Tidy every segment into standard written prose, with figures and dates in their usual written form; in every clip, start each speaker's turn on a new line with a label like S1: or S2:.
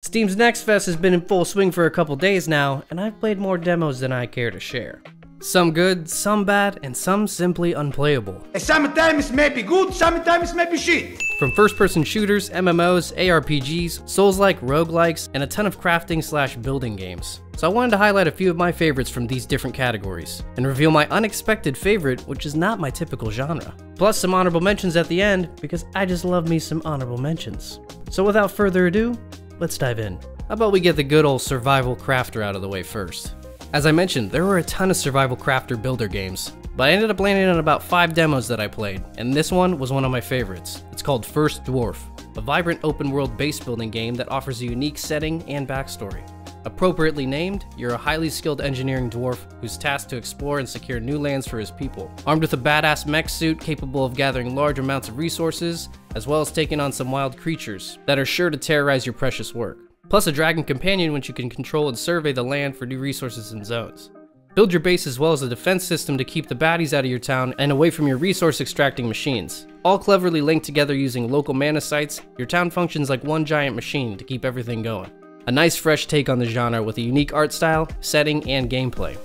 S1: Steam's Next Fest has been in full swing for a couple days now, and I've played more demos than I care to share. Some good, some bad, and some simply unplayable.
S2: Sometimes maybe good, sometimes maybe shit.
S1: From first-person shooters, MMOs, ARPGs, Souls-like, roguelikes, and a ton of crafting/building games. So I wanted to highlight a few of my favorites from these different categories, and reveal my unexpected favorite, which is not my typical genre. Plus some honorable mentions at the end, because I just love me some honorable mentions. So without further ado, let's dive in. How about we get the good old survival crafter out of the way first? As I mentioned, there were a ton of survival crafter builder games, but I ended up landing on about 5 demos that I played, and this one was one of my favorites. It's called First Dwarf, a vibrant open world base building game that offers a unique setting and backstory. Appropriately named, you're a highly skilled engineering dwarf who's tasked to explore and secure new lands for his people. Armed with a badass mech suit capable of gathering large amounts of resources, as well as taking on some wild creatures that are sure to terrorize your precious work. Plus a dragon companion which you can control and survey the land for new resources and zones. Build your base as well as a defense system to keep the baddies out of your town and away from your resource extracting machines. All cleverly linked together using local mana sites, your town functions like one giant machine to keep everything going. A nice fresh take on the genre with a unique art style, setting, and gameplay.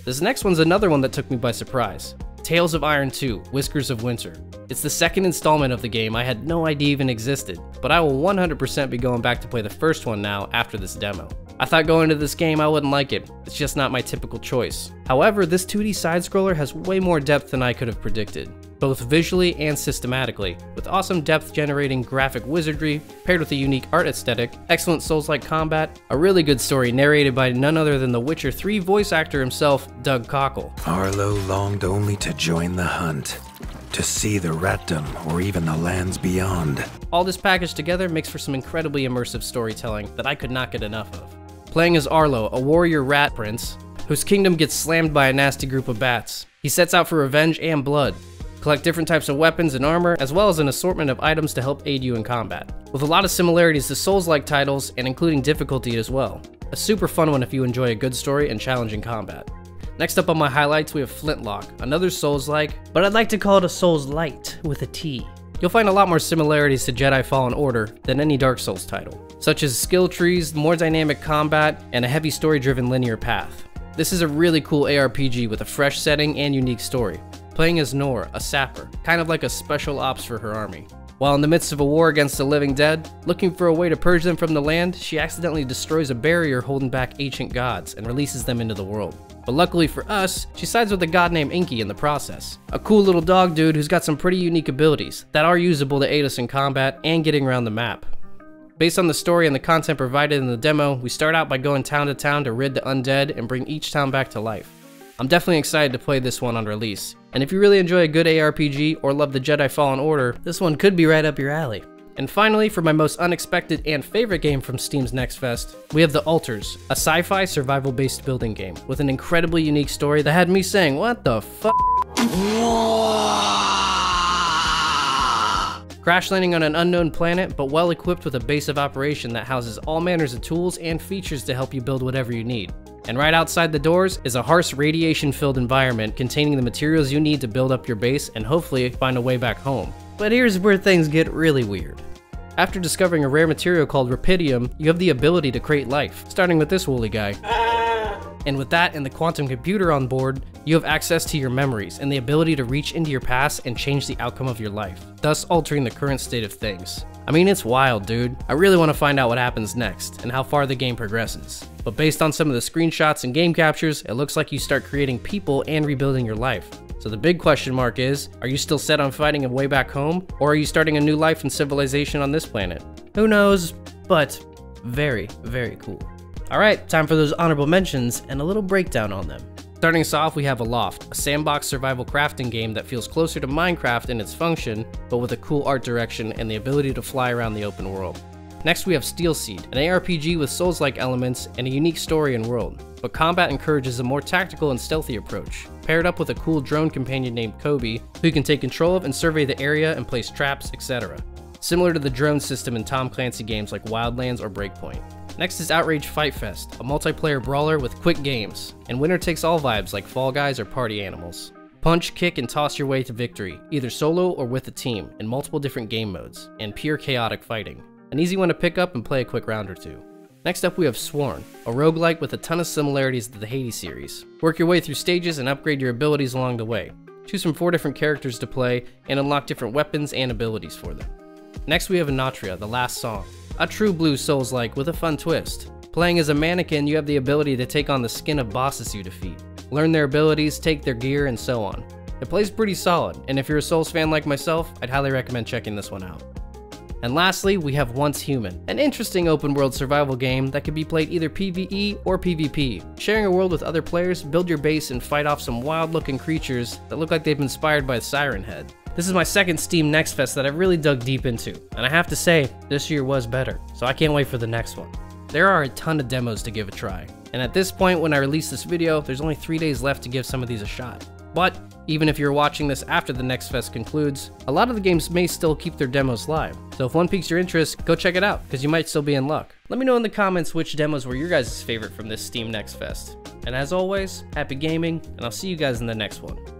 S1: This next one's another one that took me by surprise. Tales of Iron 2, Whiskers of Winter. It's the second installment of the game I had no idea even existed, but I will 100% be going back to play the first one now after this demo. I thought going into this game I wouldn't like it, it's just not my typical choice. However, this 2D side-scroller has way more depth than I could have predicted, both visually and systematically, with awesome depth-generating graphic wizardry, paired with a unique art aesthetic, excellent Souls-like combat, a really good story narrated by none other than the Witcher 3 voice actor himself, Doug Cockle.
S3: Arlo longed only to join the hunt, to see the ratdom or even the lands beyond.
S1: All this packaged together makes for some incredibly immersive storytelling that I could not get enough of. Playing as Arlo, a warrior rat prince, whose kingdom gets slammed by a nasty group of bats. He sets out for revenge and blood. Collect different types of weapons and armor, as well as an assortment of items to help aid you in combat. With a lot of similarities to Souls-like titles, and including difficulty as well. A super fun one if you enjoy a good story and challenging combat. Next up on my highlights we have Flintlock, another Souls-like, but I'd like to call it a Souls-light with a T. You'll find a lot more similarities to Jedi Fallen Order than any Dark Souls title, such as skill trees, more dynamic combat, and a heavy story-driven linear path. This is a really cool ARPG with a fresh setting and unique story. Playing as Nor, a sapper, kind of like a special ops for her army. While in the midst of a war against the living dead, looking for a way to purge them from the land, she accidentally destroys a barrier holding back ancient gods and releases them into the world. But luckily for us, she sides with a god named Inky in the process. A cool little dog dude who's got some pretty unique abilities that are usable to aid us in combat and getting around the map. Based on the story and the content provided in the demo, we start out by going town to town to rid the undead and bring each town back to life. I'm definitely excited to play this one on release, and if you really enjoy a good ARPG or love the Jedi Fallen Order, this one could be right up your alley. And finally, for my most unexpected and favorite game from Steam's Next Fest, we have The Altars, a sci-fi survival-based building game with an incredibly unique story that had me saying, what the fuck? Crash landing on an unknown planet, but well equipped with a base of operation that houses all manners of tools and features to help you build whatever you need. And right outside the doors is a harsh radiation-filled environment containing the materials you need to build up your base and hopefully find a way back home. But here's where things get really weird. After discovering a rare material called rapidium, you have the ability to create life, starting with this woolly guy. And with that and the quantum computer on board, you have access to your memories and the ability to reach into your past and change the outcome of your life, thus altering the current state of things. I mean, it's wild, dude. I really want to find out what happens next and how far the game progresses. But based on some of the screenshots and game captures, it looks like you start creating people and rebuilding your life. So the big question mark is, are you still set on fighting a way back home, or are you starting a new life and civilization on this planet? Who knows, but very, very cool. Alright, time for those honorable mentions and a little breakdown on them. Starting us off, we have Aloft, a sandbox survival crafting game that feels closer to Minecraft in its function, but with a cool art direction and the ability to fly around the open world. Next we have Steel Seed, an ARPG with Souls-like elements and a unique story and world, but combat encourages a more tactical and stealthy approach, paired up with a cool drone companion named Kobe, who can take control of and survey the area and place traps, etc. Similar to the drone system in Tom Clancy games like Wildlands or Breakpoint. Next is Outrage Fight Fest, a multiplayer brawler with quick games, and winner-takes-all vibes like Fall Guys or Party Animals. Punch, kick, and toss your way to victory, either solo or with a team, in multiple different game modes, and pure chaotic fighting. An easy one to pick up and play a quick round or two. Next up we have Sworn, a roguelike with a ton of similarities to the Hades series. Work your way through stages and upgrade your abilities along the way. Choose from 4 different characters to play and unlock different weapons and abilities for them. Next we have Anatria, The Last Song, a true blue Souls-like with a fun twist. Playing as a mannequin, you have the ability to take on the skin of bosses you defeat, learn their abilities, take their gear, and so on. It plays pretty solid, and if you're a Souls fan like myself, I'd highly recommend checking this one out. And lastly, we have Once Human, an interesting open world survival game that can be played either PvE or PvP. Sharing a world with other players, build your base and fight off some wild looking creatures that look like they've been inspired by Siren Head. This is my second Steam Next Fest that I've really dug deep into, and I have to say, this year was better, so I can't wait for the next one. There are a ton of demos to give a try, and at this point when I release this video, there's only 3 days left to give some of these a shot. But even if you're watching this after the Next Fest concludes, a lot of the games may still keep their demos live. So if one piques your interest, go check it out, because you might still be in luck. Let me know in the comments which demos were your guys' favorite from this Steam Next Fest. And as always, happy gaming, and I'll see you guys in the next one.